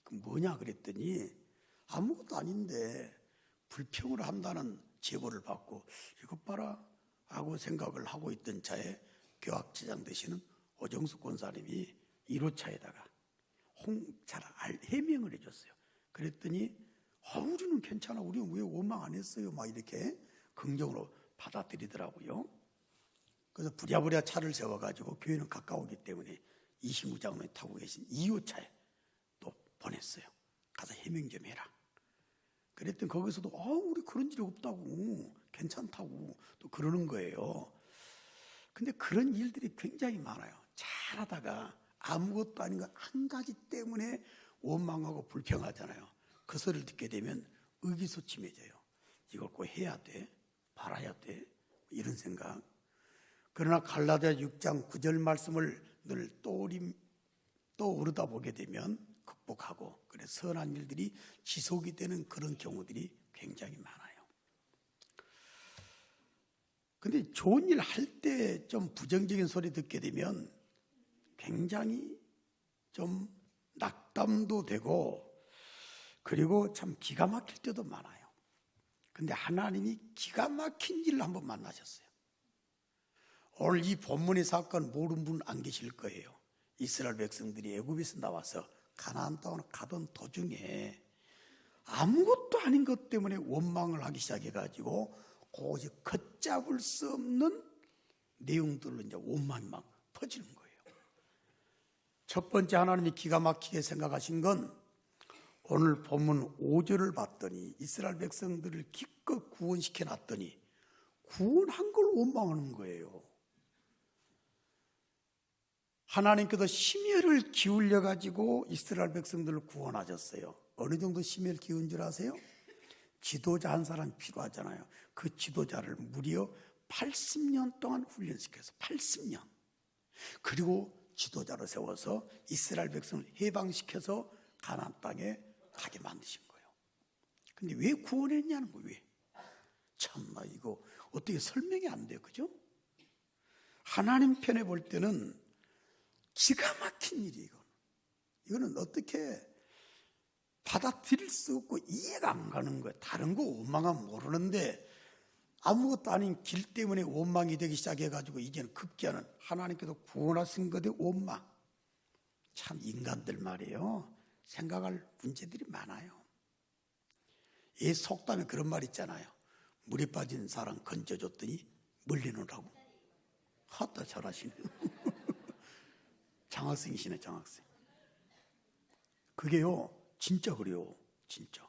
그 뭐냐 그랬더니 아무것도 아닌데 불평을 한다는 제보를 받고 이것 봐라 하고 생각을 하고 있던 차에 교학지장 되시는 오정숙 권사님이 1호차에다가 잘 해명을 해줬어요. 그랬더니 우리는 괜찮아, 우리는 왜 원망 안 했어요, 막 이렇게 긍정으로 받아들이더라고요. 그래서 부랴부랴 차를 세워가지고 교회는 가까우기 때문에 이신구 장로님 타고 계신 2호차에 또 보냈어요. 가서 해명 좀 해라. 그랬더니 거기서도 우리 그런 일이 없다고, 괜찮다고 또 그러는 거예요. 근데 그런 일들이 굉장히 많아요. 잘하다가 아무것도 아닌 거 한 가지 때문에 원망하고 불평하잖아요. 그 소리를 듣게 되면 의기소침해져요. 이걸 꼭 해야 돼, 바라야 돼, 이런 생각. 그러나 갈라디아 6장 9절 말씀을 늘 떠오르다 보게 되면 극복하고, 그래서 선한 일들이 지속이 되는 그런 경우들이 굉장히 많아요. 근데 좋은 일 할 때 좀 부정적인 소리 듣게 되면 굉장히 좀 낙담도 되고, 그리고 참 기가 막힐 때도 많아요. 근데 하나님이 기가 막힌 일을 한번 만나셨어요. 오늘 이 본문의 사건 모르는 분 안 계실 거예요. 이스라엘 백성들이 애굽에서 나와서 가나안 땅으로 가던 도중에 아무것도 아닌 것 때문에 원망을 하기 시작해가지고 고지 걷잡을 수 없는 내용들로 이제 원망이 막 퍼지는 거예요. 첫 번째 하나님이 기가 막히게 생각하신 건 오늘 본문 5절을 봤더니 이스라엘 백성들을 기껏 구원시켜 놨더니 구원한 걸 원망하는 거예요. 하나님께서 심혈을 기울여 가지고 이스라엘 백성들을 구원하셨어요. 어느 정도 심혈 기운 줄 아세요? 지도자 한 사람 필요하잖아요. 그 지도자를 무려 80년 동안 훈련시켜서 80년. 그리고 지도자로 세워서 이스라엘 백성을 해방시켜서 가나안 땅에 가게 만드신 거예요. 근데 왜 구원했냐는 거예요. 왜? 참나 이거 어떻게 설명이 안 돼요. 그죠? 하나님 편에 볼 때는 기가 막힌 일이에요. 이거는 어떻게 받아들일 수 없고 이해가 안 가는 거예요. 다른 거 원망하면 모르는데 아무것도 아닌 길 때문에 원망이 되기 시작해가지고 이제는 급기야는 하나님께서 구원하신 것에 원망. 참 인간들 말이에요. 생각할 문제들이 많아요. 이 속담에 그런 말 있잖아요. 물에 빠진 사람 건져줬더니 멀리 놓으라고. 하다 잘하시네. 장학생이시네, 장학생. 그게요, 진짜 그래요, 진짜.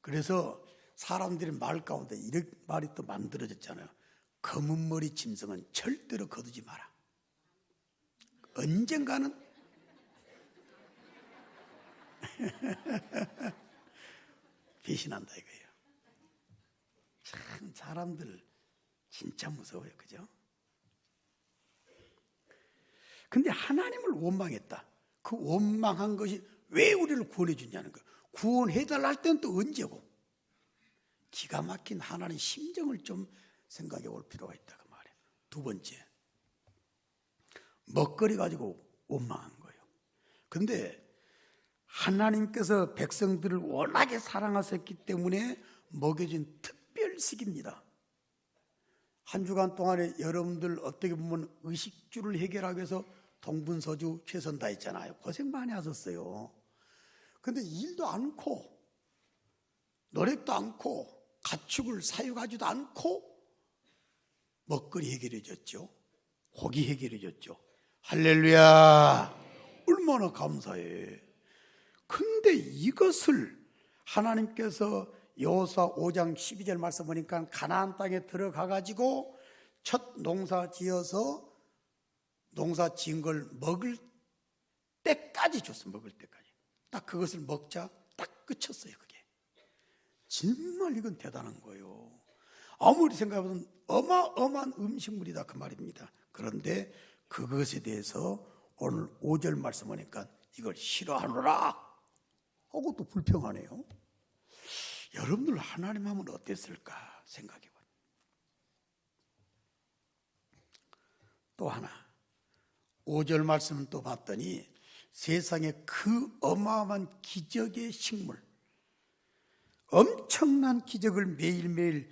그래서 사람들이 말 가운데 이런 말이 또 만들어졌잖아요. 검은 머리 짐승은 절대로 거두지 마라. 언젠가는 배신한다 이거예요. 참 사람들 진짜 무서워요, 그죠? 근데 하나님을 원망했다. 그 원망한 것이 왜 우리를 구원해 주냐는 거예요. 구원해달라 할 때는 또 언제고. 기가 막힌 하나님의 심정을 좀 생각해 볼 필요가 있다 그 말이에요. 두 번째, 먹거리 가지고 원망한 거예요. 근데 하나님께서 백성들을 워낙에 사랑하셨기 때문에 먹여준 특별식입니다. 한 주간 동안에 여러분들 어떻게 보면 의식주를 해결하기 위해서 동분서주 최선 다했잖아요. 고생 많이 하셨어요. 근데 일도 않고 노력도 않고 가축을 사육하지도 않고 먹거리 해결해 줬죠. 고기 해결해 줬죠. 할렐루야. 얼마나 감사해. 근데 이것을 하나님께서 여호수아 5장 12절 말씀 보니까 가나안 땅에 들어가 가지고 첫 농사 지어서 농사 지은 걸 먹을 때까지 줬어. 먹을 때까지. 딱 그것을 먹자 딱 그쳤어요. 그게 정말 이건 대단한 거예요. 아무리 생각해보면 어마어마한 음식물이다 그 말입니다. 그런데 그것에 대해서 오늘 5절 말씀 보니까 이걸 싫어하노라 하고 또 불평하네요. 여러분들 하나님 하면 어땠을까 생각해봐요. 또 하나 5절 말씀을 또 봤더니 세상에 그 어마어마한 기적의 식물, 엄청난 기적을 매일매일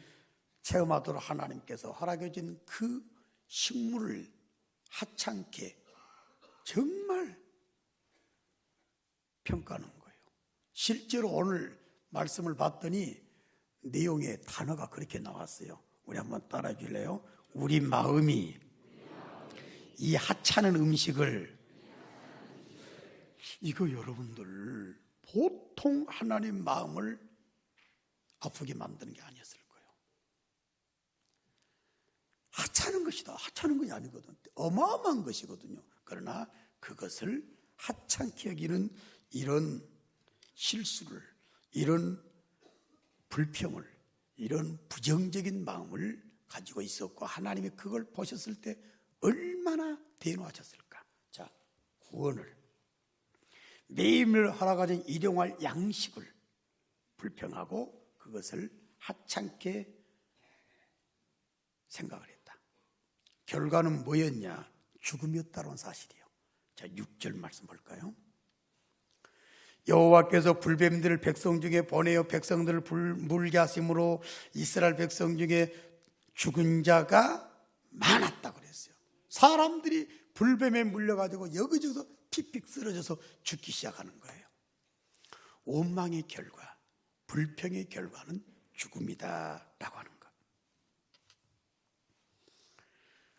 체험하도록 하나님께서 허락해 준 그 식물을 하찮게 정말 평가하는 거예요. 실제로 오늘 말씀을 봤더니 내용의 단어가 그렇게 나왔어요. 우리 한번 따라해 줄래요? 우리 마음이 이 하찮은 음식을, 이거 여러분들 보통 하나님 마음을 아프게 만드는 게 아니었을 거예요. 하찮은 것이다. 하찮은 것이 아니거든. 어마어마한 것이거든요. 그러나 그것을 하찮게 여기는 이런 실수를, 이런 불평을, 이런 부정적인 마음을 가지고 있었고, 하나님이 그걸 보셨을 때 얼마나 대노하셨을까. 자, 구원을, 매일매일 허락하신 일용할 양식을 불평하고 그것을 하찮게 생각을 했다. 결과는 뭐였냐? 죽음이었다는 사실이에요. 자, 6절 말씀 볼까요? 여호와께서 불뱀들을 백성 중에 보내어 백성들을 물게 하심으로 이스라엘 백성 중에 죽은 자가 많았다고 그랬어요. 사람들이 불뱀에 물려가지고 여기저기서 픽픽 쓰러져서 죽기 시작하는 거예요. 원망의 결과, 불평의 결과는 죽음이다 라고 하는 것.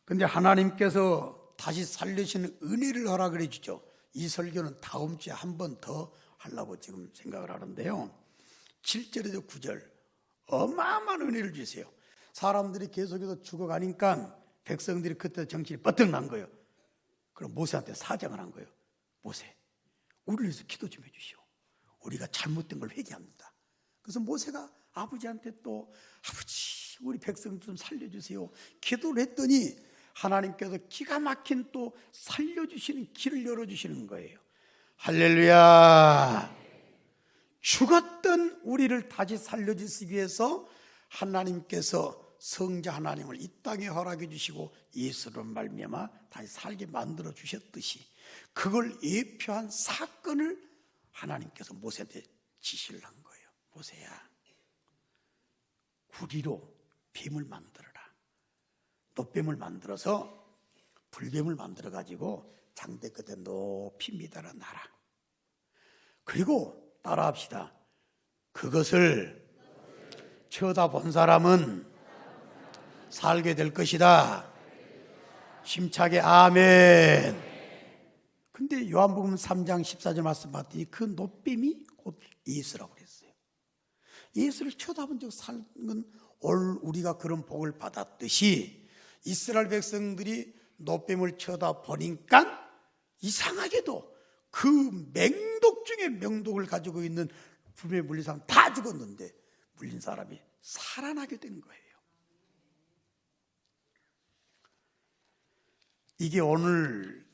그런데 하나님께서 다시 살리시는 은혜를 허락을 해주죠. 이 설교는 다음 주에 한 번 더 하려고 지금 생각을 하는데요, 7절에서 9절 어마어마한 은혜를 주세요. 사람들이 계속해서 죽어가니까 백성들이 그때 정신이 뻗뜩 난 거예요. 그럼 모세한테 사정을 한 거예요. 모세, 우리를 위해서 기도 좀 해주시오. 우리가 잘못된 걸 회개합니다. 그래서 모세가 아버지한테 또, 아버지 우리 백성 좀 살려주세요 기도를 했더니 하나님께서 기가 막힌 또 살려주시는 길을 열어주시는 거예요. 할렐루야. 죽었던 우리를 다시 살려주시기 위해서 하나님께서 성자 하나님을 이 땅에 허락해 주시고 예수로 말미암아 다시 살게 만들어 주셨듯이, 그걸 예표한 사건을 하나님께서 모세한테 지시를 한 거예요. 모세야, 구리로 뱀을 만들어라. 놋뱀을 만들어서 불뱀을 만들어 가지고 장대 끝에 높이 미달아 놔라. 그리고 따라합시다. 그것을 쳐다본 사람은 살게 될 것이다. 힘차게 아멘. 근데 요한복음 3장 14절 말씀 봤더니 그 놋뱀이 곧 예수라고 그랬어요. 예수를 쳐다본 적 사는 건 오늘 우리가 그런 복을 받았듯이 이스라엘 백성들이 놋뱀을 쳐다보니까 이상하게도 그 맹독 중에 명독을 가지고 있는 불뱀에 물린 사람 다 죽었는데 물린 사람이 살아나게 된 거예요. 이게 오늘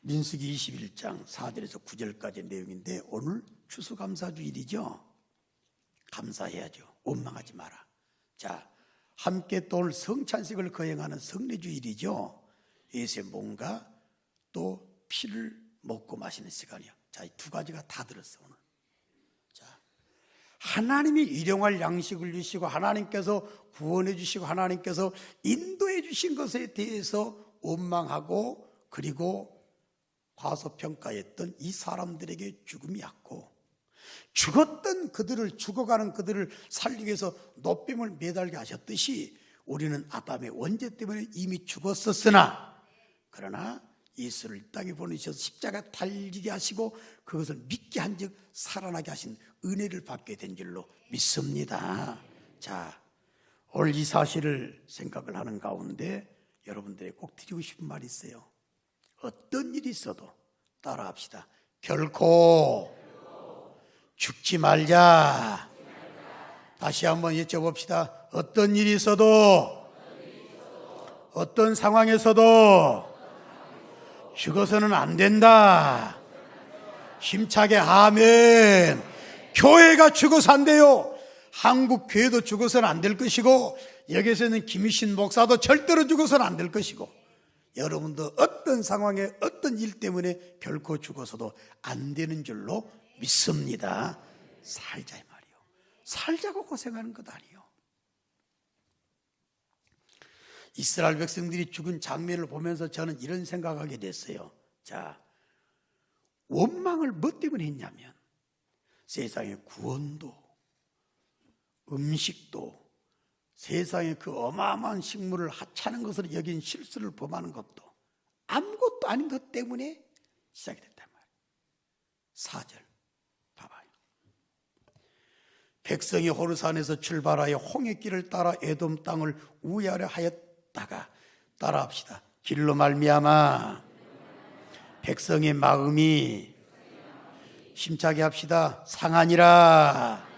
민수기 21장 4절에서 9절까지 내용인데, 오늘 추수감사주일이죠. 감사해야죠. 원망하지 마라. 자, 함께 또 오늘 성찬식을 거행하는 성례주일이죠. 예수의 몸과 또 피를 먹고 마시는 시간이요. 자, 이 두 가지가 다 들었어 오늘. 자, 하나님이 일용할 양식을 주시고 하나님께서 구원해 주시고 하나님께서 인도해 주신 것에 대해서 원망하고, 그리고 과소평가했던 이 사람들에게 죽음이 왔고, 죽었던 그들을, 죽어가는 그들을 살리기 위해서 놋뱀을 매달게 하셨듯이 우리는 아담의 원죄 때문에 이미 죽었었으나, 그러나 예수를 이 땅에 보내셔서 십자가 달리게 하시고 그것을 믿게 한즉 살아나게 하신 은혜를 받게 된 줄로 믿습니다. 자, 오늘 이 사실을 생각을 하는 가운데 여러분들에게 꼭 드리고 싶은 말이 있어요. 어떤 일이 있어도 따라합시다. 결코 죽지 말자. 다시 한번 여쭤봅시다. 어떤 일이 있어도, 어떤 상황에서도 죽어서는 안 된다. 힘차게 아멘. 교회가 죽어서 안 돼요. 한국 교회도 죽어서는 안 될 것이고, 여기서 있는 김희신 목사도 절대로 죽어서는 안 될 것이고, 여러분도 어떤 상황에 어떤 일 때문에 결코 죽어서도 안 되는 줄로 믿습니다. 살자 이 말이요. 살자고 고생하는 것 아니요. 이스라엘 백성들이 죽은 장면을 보면서 저는 이런 생각하게 됐어요. 자, 원망을 뭐 때문에 했냐면 세상의 구원도 음식도 세상에 그 어마어마한 식물을 하찮은 것으로 여긴 실수를 범하는 것도 아무것도 아닌 것 때문에 시작이 됐단 말이에요. 4절 봐봐요. 백성이 호르산에서 출발하여 홍해길을 따라 에돔 땅을 우회하려 하였다가 따라합시다. 길로 말미암아 백성의 마음이 힘차게 합시다. 상하니라.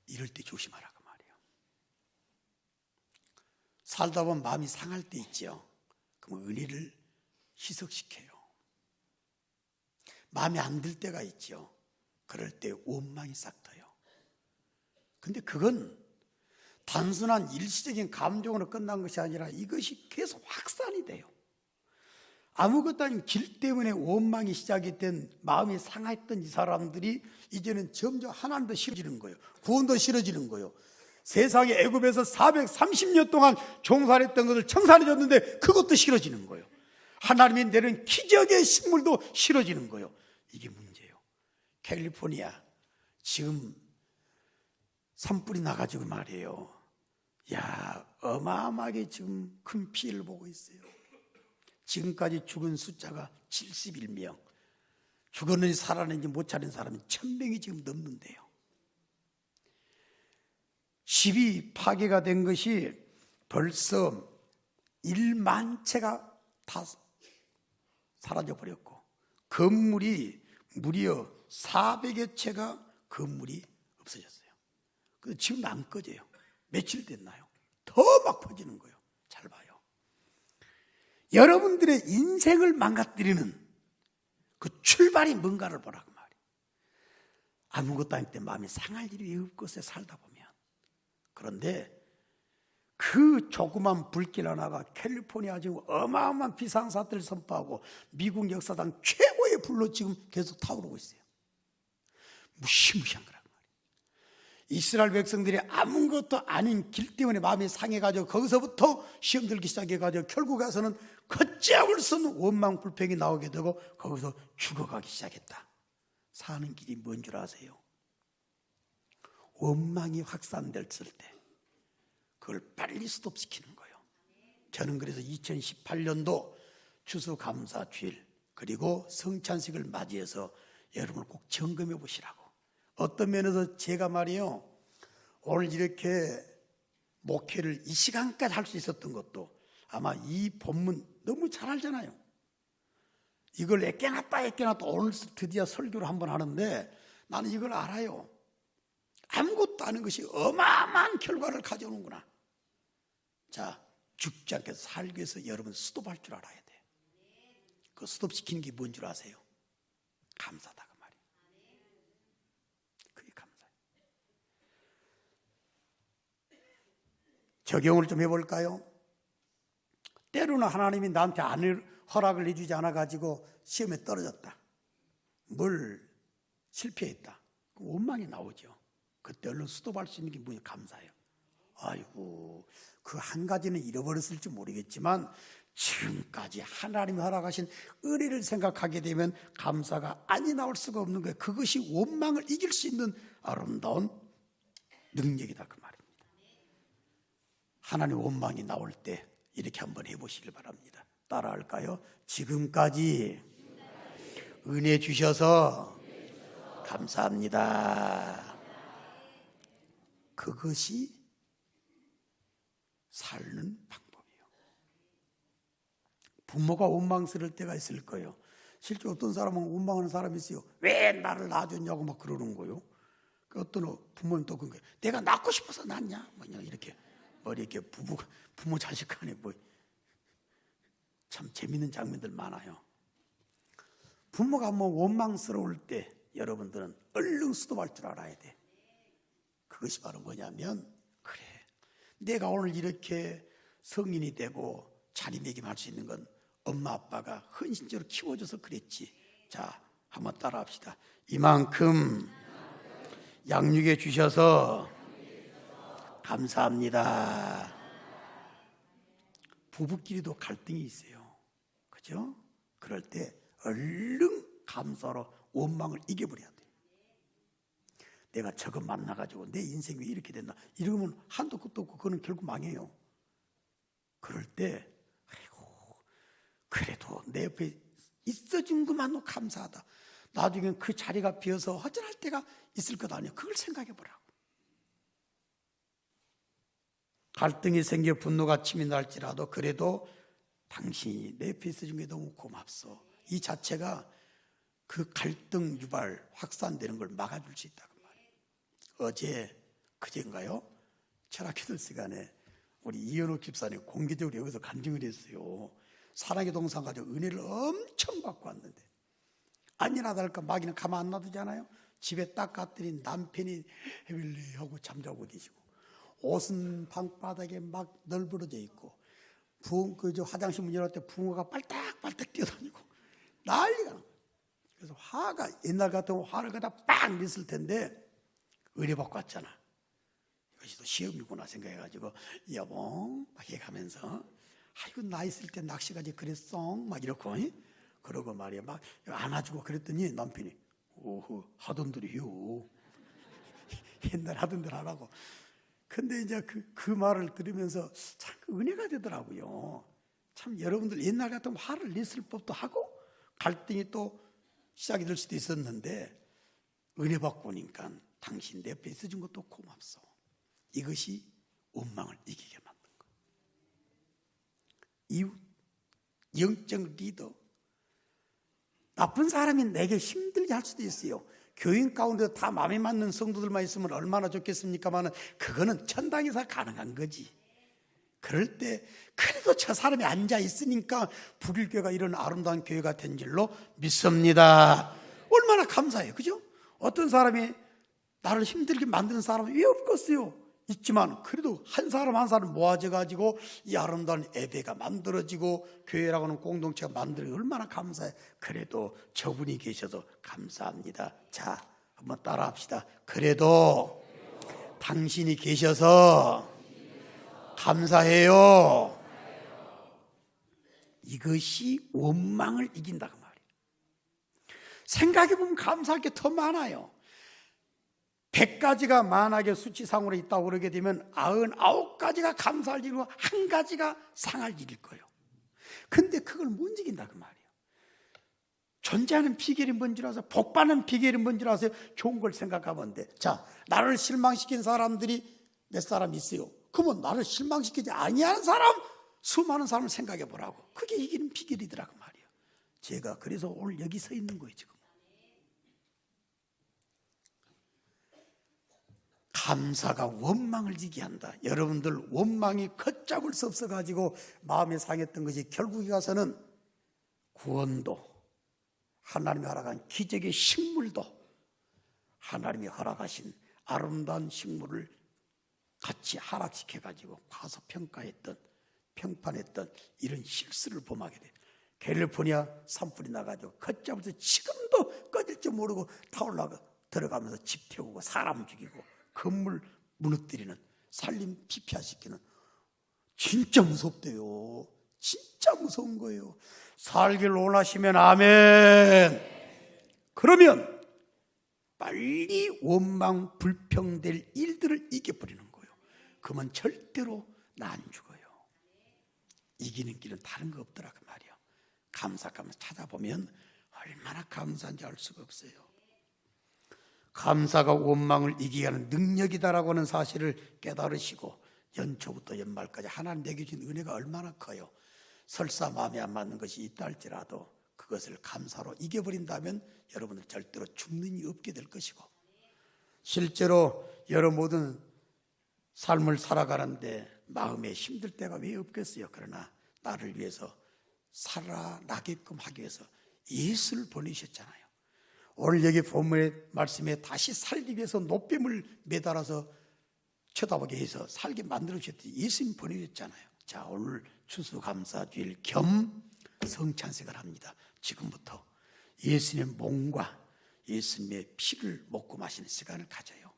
이럴 때 조심하라고 말이에요. 살다 보면 마음이 상할 때 있죠. 그럼 은혜를 희석시켜요. 마음에 안 들 때가 있죠. 그럴 때 원망이 싹 터요. 근데 그건 단순한 일시적인 감정으로 끝난 것이 아니라 이것이 계속 확산이 돼요. 아무것도 아닌 길 때문에 원망이 시작이 된 마음이 상했던 이 사람들이 이제는 점점 하나님도 싫어지는 거예요. 구원도 싫어지는 거예요. 세상에 애굽에서 430년 동안 종살했던 것을 청산해 줬는데 그것도 싫어지는 거예요. 하나님이 내린 기적의 식물도 싫어지는 거예요. 이게 문제예요. 캘리포니아 지금 산불이 나가지고 말이에요. 야, 어마어마하게 지금 큰 피해를 보고 있어요. 지금까지 죽은 숫자가 71명. 죽었는지 살아났는지 못 찾은 사람이 1000명이 지금 넘는데요. 집이 파괴가 된 것이 벌써 1만 채가 다 사라져버렸고 건물이 무려 400여 채가 건물이 없어졌어요. 그래서 지금 안 꺼져요. 며칠 됐나요? 더 막 퍼지는 거예요. 잘 봐요. 여러분들의 인생을 망가뜨리는 그 출발이 뭔가를 보라고 말이에요. 아무것도 아닐 때 마음이 상할 일이 왜 없겠어요, 살다 보면. 그런데 그 조그만 불길 하나가 캘리포니아 지금 어마어마한 비상사태를 선포하고 미국 역사상 최고의 불로 지금 계속 타오르고 있어요. 무시무시한 거란 말이에요. 이스라엘 백성들이 아무것도 아닌 길 때문에 마음이 상해가지고 거기서부터 시험 들기 시작해가지고 결국 가서는 걷잡을 수 없는 원망 불평이 나오게 되고 거기서 죽어가기 시작했다. 사는 길이 뭔 줄 아세요? 원망이 확산됐을 때 그걸 빨리 스톱시키는 거예요. 저는 그래서 2018년도 추수감사주일 그리고 성찬식을 맞이해서 여러분을 꼭 점검해 보시라고. 어떤 면에서 제가 말이에요, 오늘 이렇게 목회를 이 시간까지 할 수 있었던 것도 아마 이 본문 너무 잘 알잖아요. 이걸 애껴놨다 오늘 드디어 설교를 한번 하는데 나는 이걸 알아요. 아무것도 아닌 것이 어마어마한 결과를 가져오는구나. 자, 죽지 않게 살기 위해서 여러분 스톱할 줄 알아야 돼. 그 스톱시키는 게 뭔 줄 아세요? 감사다 그 말이에요. 그게 감사해요. 적용을 좀 해볼까요? 때로는 하나님이 나한테 허락을 해주지 않아가지고 시험에 떨어졌다. 뭘 실패했다. 원망이 나오죠. 그때 얼른 스톱할 수 있는 게 뭐냐? 감사해요. 아이고, 그 한 가지는 잃어버렸을지 모르겠지만 지금까지 하나님이 허락하신 은혜를 생각하게 되면 감사가 아니 나올 수가 없는 거예요. 그것이 원망을 이길 수 있는 아름다운 능력이다 그 말입니다. 하나님 원망이 나올 때 이렇게 한번 해보시길 바랍니다. 따라할까요? 지금까지 은혜 주셔서 감사합니다. 그것이 사는 방법이에요. 부모가 원망스러울 때가 있을 거예요. 실제 어떤 사람은 원망하는 사람이 있어요. 왜 나를 낳아줬냐고 막 그러는 거예요. 어떤 부모는 또 그런 거예요. 내가 낳고 싶어서 낳냐? 뭐냐 이렇게 머리 이렇게 부모 자식 간에 뭐 참 재밌는 장면들 많아요. 부모가 뭐 원망스러울 때 여러분들은 얼른 스톱할 줄 알아야 돼. 그것이 바로 뭐냐면 그래 내가 오늘 이렇게 성인이 되고 자리매김할 수 있는 건 엄마 아빠가 헌신적으로 키워줘서 그랬지. 자, 한번 따라합시다. 이만큼 양육해 주셔서 감사합니다. 부부끼리도 갈등이 있어요. 그죠? 그럴 때 얼른 감사로 원망을 이겨버려야 돼. 내가 저거 만나가지고 내 인생이 왜 이렇게 됐나? 이러면 한도 끝도 없고 그거는 결국 망해요. 그럴 때 아이고 그래도 내 옆에 있어준 것만도 감사하다. 나중엔 그 자리가 비어서 허전할 때가 있을 것 아니에요. 그걸 생각해 보라고. 갈등이 생겨 분노가 침이 날지라도 그래도 당신이 내 옆에 있어준 게 너무 고맙소. 이 자체가 그 갈등 유발 확산되는 걸 막아줄 수 있다고 말이에요. 어제 그제인가요? 철학기도 시간에 우리 이현옥 집사님 공개적으로 여기서 간증을 했어요. 사랑의 동상 가지고 은혜를 엄청 받고 왔는데 아니나 다를까 마귀는 가만 안 놔두잖아요. 집에 딱 갔더니 남편이 해빌리 하고 잠자고 계시고 옷은 방바닥에 막 널브러져 있고 화장실 문 열을 때 붕어가 빨딱빨딱 뛰어다니고 난리가 나요. 그래서 화가 옛날 같으면 화를 갖다 빵 냈을 텐데 은혜 받고 왔잖아. 이것이 또 시험이구나 생각해가지고 여봉 막 해가면서 아이고 나 있을 때 낚시까지 그랬어 막 이렇고 그러고 말이야 막 안아주고 그랬더니 남편이 오호 하던 대로요. 옛날 하던 대로 하라고. 근데 이제 그 말을 들으면서 참 은혜가 되더라고요. 참 여러분들 옛날 같으면 화를 냈을 법도 하고 갈등이 또 시작이 될 수도 있었는데 은혜 받고 오니까 당신 내 옆에 있어준 것도 고맙소. 이것이 원망을 이기게 만든 거. 이웃, 영적 리더. 나쁜 사람이 내게 힘들게 할 수도 있어요. 교인 가운데 다 마음에 맞는 성도들만 있으면 얼마나 좋겠습니까만 그거는 천당에서 가능한 거지. 그럴 때 그래도 저 사람이 앉아 있으니까 불일교가 이런 아름다운 교회가 된 줄로 믿습니다. 얼마나 감사해요. 그죠? 어떤 사람이 나를 힘들게 만드는 사람은 왜 없겠어요? 있지만 그래도 한 사람 한 사람 모아져 가지고 이 아름다운 예배가 만들어지고 교회라고 하는 공동체가 만들어지고 얼마나 감사해. 그래도 저분이 계셔서 감사합니다. 자, 한번 따라 합시다. 그래도 당신이 계셔서 감사해요. 이것이 원망을 이긴다고 말이에요. 생각해보면 감사할 게 더 많아요. 100가지가 만약에 수치상으로 있다고 그러게 되면 99가지가 감사할 일이고 한 가지가 상할 일일 거예요. 근데 그걸 못 이긴다 그 말이에요. 존재하는 비결이 뭔지 아세요? 복받는 비결이 뭔지 아세요? 좋은 걸 생각하면 돼. 자, 나를 실망시킨 사람들이 몇 사람 있어요. 그러면 나를 실망시키지 아니하는 사람, 수많은 사람을 생각해 보라고. 그게 이기는 비결이더라 그 말이에요. 제가 그래서 오늘 여기 서 있는 거예요 지금. 감사가 원망을 이기게 한다. 여러분들 원망이 걷잡을 수 없어가지고 마음에 상했던 것이 결국에 가서는 구원도 하나님이 허락한 기적의 식물도 하나님이 허락하신 아름다운 식물을 같이 하락시켜가지고 과소평가했던 평판했던 이런 실수를 범하게 돼요. 캘리포니아 산불이 나가지고 걷잡아서 지금도 꺼질 줄 모르고 타올라가 들어가면서 집 태우고 사람 죽이고 건물 무너뜨리는 살림 피폐화시키는 진짜 무섭대요. 진짜 무서운 거예요. 살길 원하시면 아멘. 그러면 빨리 원망 불평될 일들을 이겨버리는 거예요. 그러면 절대로 나 안 죽어요. 이기는 길은 다른 거 없더라 그 말이에요. 감사하면서 찾아보면 얼마나 감사한지 알 수가 없어요. 감사가 원망을 이기게 하는 능력이다라고 하는 사실을 깨달으시고 연초부터 연말까지 하나님 내게 주신 은혜가 얼마나 커요. 설사 마음에 안 맞는 것이 있다 할지라도 그것을 감사로 이겨버린다면 여러분들 절대로 죽는 일이 없게 될 것이고 실제로 여러 모든 삶을 살아가는데 마음에 힘들 때가 왜 없겠어요. 그러나 나를 위해서 살아나게끔 하기 위해서 예수를 보내셨잖아요. 오늘 여기 본문의 말씀에 다시 살기 위해서 노뱀을 매달아서 쳐다보게 해서 살게 만들어 주셨더니 예수님 보내줬잖아요. 자, 오늘 추수감사주일 겸 성찬식을 합니다. 지금부터 예수님의 몸과 예수님의 피를 먹고 마시는 시간을 가져요.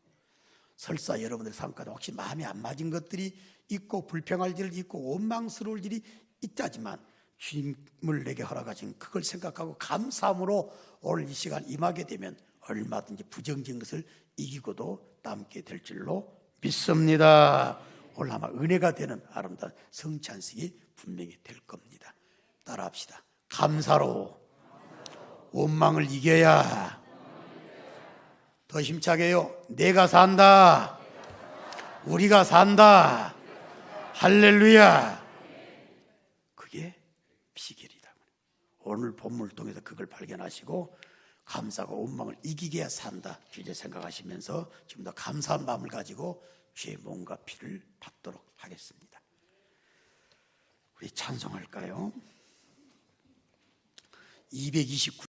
설사 여러분들 삶 가운데 혹시 마음에 안 맞은 것들이 있고 불평할 일이 있고 원망스러울 일이 있다지만 주님을 내게 허락하신 그걸 생각하고 감사함으로 오늘 이 시간 임하게 되면 얼마든지 부정적인 것을 이기고도 남게 될 줄로 믿습니다. 오늘 아마 은혜가 되는 아름다운 성찬식이 분명히 될 겁니다. 따라합시다. 감사로 원망을 이겨야 더 힘차게요. 내가 산다. 우리가 산다. 할렐루야. 그게 비결이다. 오늘 본문을 통해서 그걸 발견하시고 감사가 원망을 이기게 해야 산다. 주제 생각하시면서 좀 더 감사한 마음을 가지고 주의 몸과 피를 받도록 하겠습니다. 우리 찬송할까요? 229